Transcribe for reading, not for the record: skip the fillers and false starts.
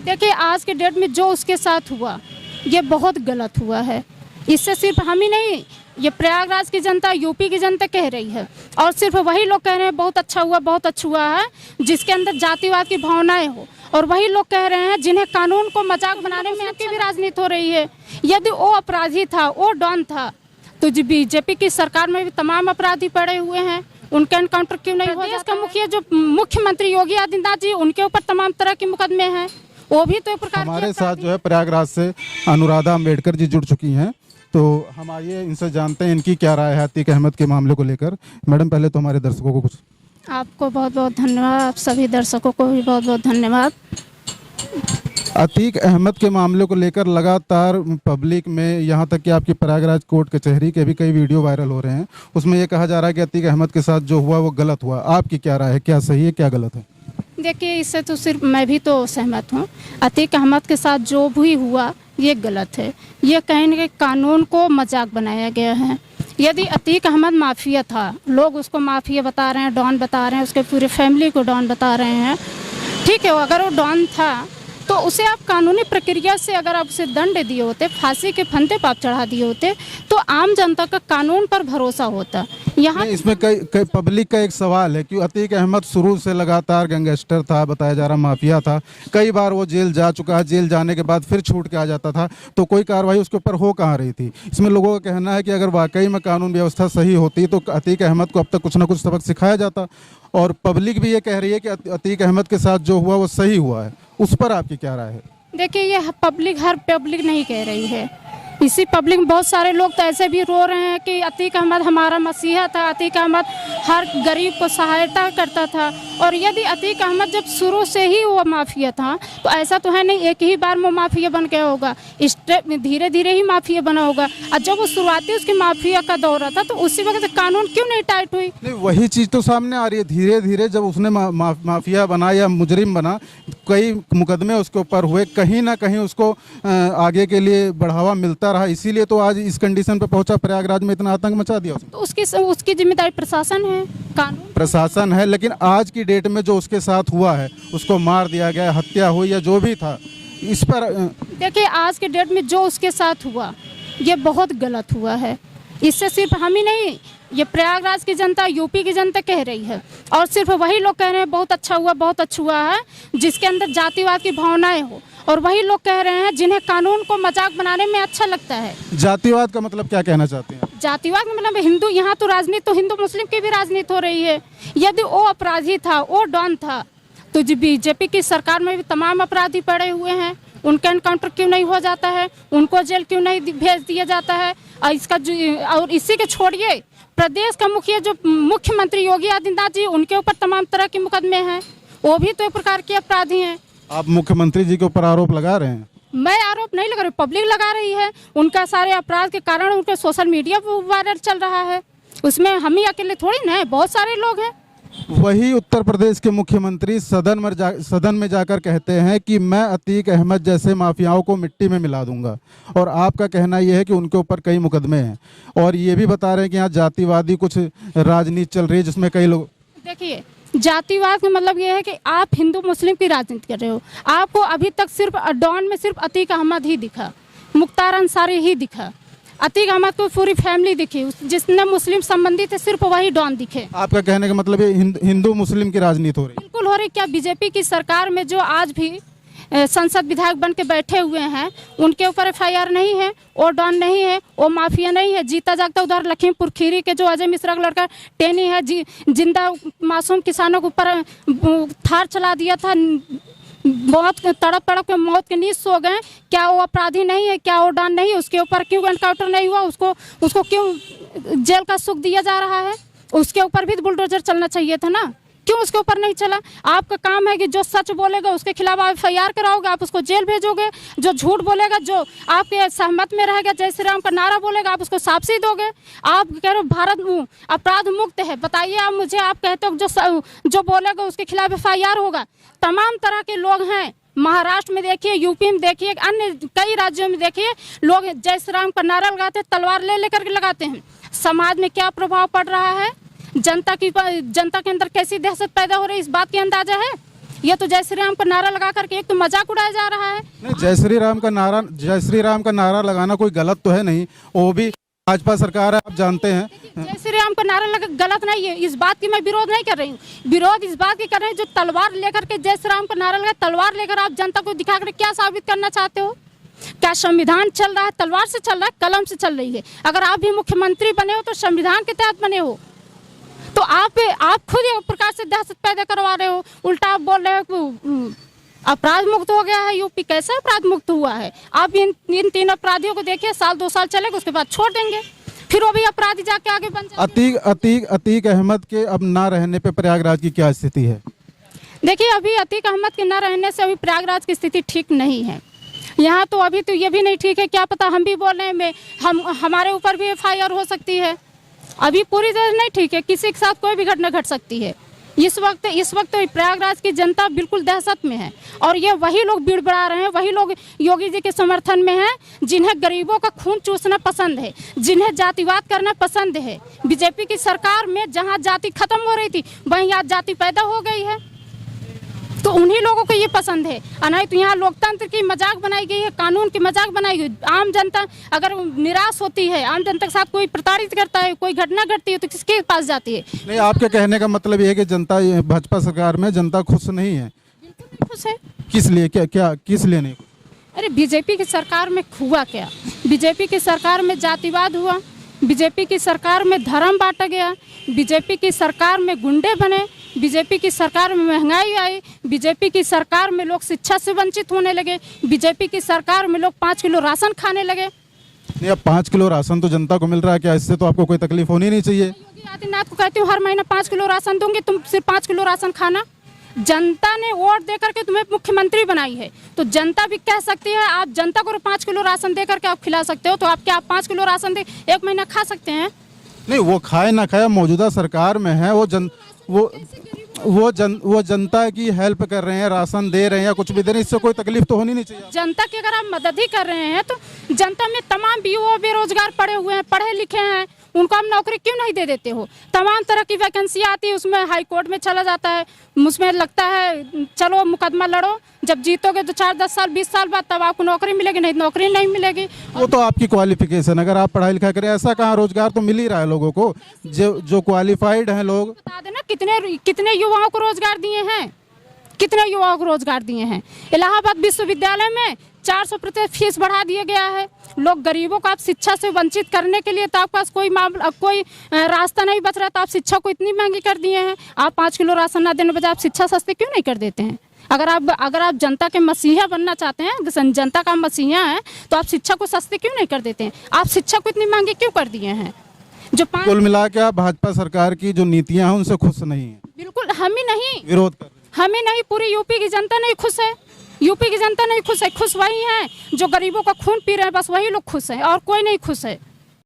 देखिए आज के डेट में जो उसके साथ हुआ ये बहुत गलत हुआ है। इससे सिर्फ हम ही नहीं, ये प्रयागराज की जनता, यूपी की जनता कह रही है और सिर्फ वही लोग कह रहे हैं बहुत अच्छा हुआ, बहुत अच्छा हुआ है जिसके अंदर जातिवाद की भावनाएं हो, और वही लोग कह रहे हैं जिन्हें कानून को मजाक बनाने में की भी राजनीति हो रही है। यदि वो अपराधी था, वो डॉन था, तो बीजेपी की सरकार में भी तमाम अपराधी पड़े हुए हैं, उनका एनकाउंटर क्यों नहीं हो जाता? मुखिया जो मुख्यमंत्री योगी आदित्यनाथ जी, उनके ऊपर तमाम तरह के मुकदमे हैं, वो भी तो एक प्रकार हमारे साथ जो है प्रयागराज से अनुराधा अम्बेडकर जी जुड़ चुकी हैं, तो हम आइए इनसे जानते हैं इनकी क्या राय है अतीक अहमद के मामले को लेकर। मैडम पहले तो हमारे दर्शकों को कुछ। आपको बहुत बहुत धन्यवाद, आप सभी दर्शकों को भी बहुत बहुत धन्यवाद। अतीक अहमद के मामले को लेकर लगातार पब्लिक में, यहाँ तक कि आपकी प्रयागराज कोर्ट कचहरी के भी कई वीडियो वायरल हो रहे हैं, उसमें ये कहा जा रहा है कि अतीक अहमद के साथ जो हुआ वो गलत हुआ। आपकी क्या राय है, क्या सही है क्या गलत है? देखिए इससे तो सिर्फ मैं भी तो सहमत हूँ। अतीक अहमद के साथ जो भी हुआ ये गलत है। ये कहीं के कानून को मजाक बनाया गया है। यदि अतीक अहमद माफिया था, लोग उसको माफिया बता रहे हैं, डॉन बता रहे हैं, उसके पूरे फैमिली को डॉन बता रहे हैं, ठीक है, अगर वो डॉन था तो उसे आप कानूनी प्रक्रिया से अगर आप उसे दंड दिए होते, फांसी के फंदे पर आप चढ़ा दिए होते, तो आम जनता का कानून पर भरोसा होता। यहाँ इसमें कई पब्लिक का एक सवाल है कि अतीक अहमद शुरू से लगातार गैंगस्टर था, बताया जा रहा माफिया था, कई बार वो जेल जा चुका है, जेल जाने के बाद फिर छूट के आ जाता था, तो कोई कार्रवाई उसके ऊपर हो कहाँ रही थी? इसमें लोगों का कहना है कि अगर वाकई में कानून व्यवस्था सही होती तो अतीक अहमद को अब तक कुछ ना कुछ सबक सिखाया जाता, और पब्लिक भी ये कह रही है कि अतीक अहमद के साथ जो हुआ वो सही हुआ है। उस पर आपकी क्या राय है? देखिए ये हर पब्लिक नहीं कह रही है, इसी पब्लिक में बहुत सारे लोग तो ऐसे भी रो रहे हैं कि अतीक अहमद हमारा मसीहा था, अतीक अहमद हर गरीब को सहायता करता था। और यदि अतीक अहमद जब शुरू से ही वो माफिया था तो ऐसा तो है नहीं एक ही बार वो माफिया बन गया होगा, धीरे धीरे ही माफिया बना होगा। और जब वो शुरुआती उसकी माफिया का दौरा था तो उसी वक्त कानून क्यों नहीं टाइट हुई? नहीं, वही चीज़ तो सामने आ रही है। धीरे धीरे जब उसने माफिया बना या मुजरिम बना, कई मुकदमे उसके ऊपर हुए, कहीं ना कहीं उसको आगे के लिए बढ़ावा मिलता रहा, इसीलिए तो आज इस कंडीशन पे पहुंचा, प्रयागराज में इतना आतंक मचा दिया उसने। तो उसकी जिम्मेदारी प्रशासन है, कानून प्रशासन है, लेकिन आज की डेट में जो उसके साथ हुआ है, उसको मार दिया गया, हत्या हुई या जो भी था, इस पर देखिए आज के डेट में जो उसके साथ हुआ ये बहुत गलत हुआ है। इससे सिर्फ हम ही नहीं, ये प्रयागराज की जनता, यूपी की जनता कह रही है और सिर्फ वही लोग कह रहे हैं बहुत अच्छा हुआ, बहुत अच्छा हुआ है जिसके अंदर जातिवाद की भावनाएं हो, और वही लोग कह रहे हैं जिन्हें कानून को मजाक बनाने में अच्छा लगता है। जातिवाद का मतलब क्या कहना चाहते हैं? जातिवाद का मतलब हिंदू, यहाँ तो राजनीति तो हिंदू मुस्लिम की भी राजनीति हो रही है। यदि वो अपराधी था, वो डॉन था, तो बीजेपी की सरकार में भी तमाम अपराधी पड़े हुए हैं, उनका एनकाउंटर क्यों नहीं हो जाता है, उनको जेल क्यों नहीं भेज दिया जाता है? और इसी के छोड़िए प्रदेश का मुखिया जो मुख्यमंत्री योगी आदित्यनाथ जी, उनके ऊपर तमाम तरह के मुकदमे हैं, वो भी तो एक प्रकार के अपराधी हैं। आप मुख्यमंत्री जी के ऊपर आरोप लगा रहे हैं? मैं आरोप नहीं लगा रही, पब्लिक लगा रही है। उनका सारे अपराध के कारण उनके सोशल मीडिया पर वायरल चल रहा है, उसमें हम ही अकेले थोड़ी ना है, बहुत सारे लोग हैं। वही उत्तर प्रदेश के मुख्यमंत्री सदन में जाकर कहते हैं कि मैं अतीक अहमद जैसे माफियाओं को मिट्टी में मिला दूंगा, और आपका कहना यह है कि उनके ऊपर कई मुकदमे हैं, और ये भी बता रहे हैं कि यहाँ जातिवादी कुछ राजनीति चल रही है जिसमें कई लोग। देखिए जातिवाद का मतलब ये है कि आप हिंदू मुस्लिम की राजनीति कर रहे हो। आपको अभी तक सिर्फ डॉन में सिर्फ अतीक अहमद ही दिखा, मुख्तार अंसारी ही दिखा, अतीक अहमद को पूरी फैमिली दिखी, जिसने मुस्लिम संबंधी थे सिर्फ वही डॉन दिखे। आपका कहने का मतलब है हिंदू मुस्लिम की राजनीति हो रही है? बिल्कुल हो रही। क्या बीजेपी की सरकार में जो आज भी संसद विधायक बन के बैठे हुए हैं उनके ऊपर FIR नहीं है, वो डॉन नहीं है, वो माफिया नहीं है? जीता जागता उधर लखीमपुर खीरी के जो अजय मिश्रा का लड़का टेनी है, जिंदा मासूम किसानों के ऊपर थार चला दिया था, बहुत तड़प तड़प के मौत के नीच सो गए। क्या वो अपराधी नहीं है? क्या वो डॉन नहीं है? उसके ऊपर क्यों एनकाउंटर नहीं हुआ? उसको क्यों जेल का सुख दिया जा रहा है? उसके ऊपर भी बुलडोजर चलना चाहिए था ना, क्यों उसके ऊपर नहीं चला? आपका काम है कि जो सच बोलेगा उसके खिलाफ आप FIR कराओगे, आप उसको जेल भेजोगे। जो झूठ बोलेगा, जो आपके सहमत में रहेगा, जय श्री राम का नारा बोलेगा, आप उसको शाबाशी दोगे। आप कह रहे हो भारत अपराध मुक्त है, बताइए आप मुझे। आप कहते हो जो बोलेगा उसके खिलाफ FIR होगा। तमाम तरह के लोग हैं, महाराष्ट्र में देखिए, यूपी में देखिए, अन्य कई राज्यों में देखिए, लोग जय श्री राम का नारा लगाते हैं, तलवार ले लेकर के लगाते हैं। समाज में क्या प्रभाव पड़ रहा है, जनता के अंदर कैसी दहशत पैदा हो रही है, इस बात की अंदाजा है? ये तो जय श्री राम का नारा लगा करके एक तो मजाक उड़ाया जा रहा है। नहीं, जय श्री राम का नारा लगाना कोई गलत तो है नहीं, वो भी भाजपा सरकार है, आप जानते हैं। जय श्री राम का नारा लगा गलत नहीं है, इस बात की मैं विरोध नहीं कर रही हूँ। विरोध इस बात की कर रही हूँ जो तलवार लेकर के जय श्री राम का नारा लगा, तलवार लेकर आप जनता को दिखा कर क्या साबित करना चाहते हो? क्या संविधान चल रहा है तलवार से चल रहा है, कलम से चल रही है? अगर आप भी मुख्यमंत्री बने हो तो संविधान के तहत बने हो, तो आप खुद एक प्रकार से दहशत पैदा करवा रहे हो। उल्टा आप बोल रहे हो कि अपराध मुक्त हो गया है यूपी। कैसे अपराध मुक्त हुआ है? आप इन 3 अपराधियों को देखिए, साल 2 साल चलेगा उसके बाद छोड़ देंगे, फिर वो भी अपराधी जाके आगे बन जाएंगे। अतीक अहमद के अब ना रहने पे प्रयागराज की क्या स्थिति है? देखिए, अभी अतीक अहमद के न रहने से अभी प्रयागराज की स्थिति ठीक नहीं है। यहाँ तो अभी तो ये भी नहीं ठीक है, क्या पता हम भी बोल रहे हैं हमारे ऊपर भी FIR हो सकती है। अभी पूरी तरह नहीं ठीक है, किसी के साथ कोई भी घटना घट सकती है। इस वक्त तो प्रयागराज की जनता बिल्कुल दहशत में है, और ये वही लोग भीड़ बढ़ा रहे हैं, वही लोग योगी जी के समर्थन में हैं जिन्हें गरीबों का खून चूसना पसंद है, जिन्हें जातिवाद करना पसंद है। बीजेपी की सरकार में जहां जाति खत्म हो रही थी वहीं आज जाति पैदा हो गई है, तो उन्हीं लोगों को ये पसंद है। नहीं तो यहाँ लोकतंत्र की मजाक बनाई गई है, कानून की मजाक बनाई गई। आम जनता अगर निराश होती है, आम जनता के साथ कोई प्रताड़ित करता है, कोई घटना घटती है तो किसके पास जाती है? नहीं, आपके कहने का मतलब ये है कि जनता भाजपा सरकार में जनता खुश नहीं है? बिल्कुल नहीं खुश है। किस लिए? क्या किस लिए नहीं? अरे बीजेपी की सरकार में हुआ क्या? बीजेपी की सरकार में जातिवाद हुआ, बीजेपी की सरकार में धर्म बांटा गया, बीजेपी की सरकार में गुंडे बने, बीजेपी की सरकार में महंगाई आई, बीजेपी की सरकार में लोग शिक्षा से वंचित होने लगे, बीजेपी की सरकार में लोग 5 किलो राशन खाने लगे। नहीं, अब 5 किलो राशन तो जनता को मिल रहा है, क्या इससे तो आपको कोई तकलीफ होनी नहीं चाहिए? योगी आदित्यनाथ को कहती हूँ हर महीना 5 किलो राशन दूंगी, तुम सिर्फ 5 किलो राशन खाना। जनता ने वोट दे करके तुम्हें मुख्यमंत्री बनाई है, तो जनता भी कह सकती है आप जनता को 5 किलो राशन दे करके आप खिला सकते हो, तो आप क्या 5 किलो राशन दे 1 महीना खा सकते हैं? नहीं, वो खाए ना खाए, मौजूदा सरकार में है, वो जनता की हेल्प कर रहे हैं, राशन दे रहे हैं या कुछ भी दे रहे हैं, इससे कोई तकलीफ तो होनी नहीं चाहिए। जनता की अगर आप मदद ही कर रहे हैं तो जनता में तमाम युवा बेरोजगार पड़े हुए हैं, पढ़े लिखे हैं, उनको आप नौकरी क्यों नहीं दे देते हो? तमाम तरह की वैकेंसी आती है, उसमें हाई कोर्ट में चला जाता है, उसमें लगता है चलो मुकदमा लड़ो, जब जीतोगे तो 4, 10 साल 20 साल बाद तब आपको नौकरी मिलेगी, नहीं नौकरी नहीं मिलेगी। वो तो आपकी क्वालिफिकेशन, अगर आप पढ़ाई लिखाई करें, ऐसा कहाँ रोजगार तो मिल ही रहा है लोगों को, जो क्वालिफाइड हैं लोग। बता देना कितने युवाओं को रोजगार दिए हैं, कितने युवाओं को रोजगार दिए हैं। इलाहाबाद विश्वविद्यालय में 400% फीस बढ़ा दिया गया है। लोग गरीबों को आप शिक्षा से वंचित करने के लिए तो आपके पास कोई रास्ता नहीं बच रहा, तो आप शिक्षा को इतनी महंगी कर दिए हैं। आप 5 किलो राशन ना देने बजाय आप शिक्षा सस्ती क्यों नहीं कर देते हैं? अगर आप जनता के मसीहा बनना चाहते हैं, जनता का मसीहा है, तो आप शिक्षा को सस्ती क्यों नहीं कर देते हैं? आप शिक्षा को इतनी महंगी क्यों कर दिए हैं? कुल मिला के आप भाजपा सरकार की जो नीतियां हैं उनसे खुश नहीं है? बिल्कुल हम ही नहीं, विरोध कर रहे हैं। हम ही नहीं, पूरी यूपी की जनता नहीं खुश है। यूपी की जनता नहीं खुश है, खुश वही है जो गरीबों का खून पी रहे हैं, बस वही लोग खुश हैं और कोई नहीं खुश है।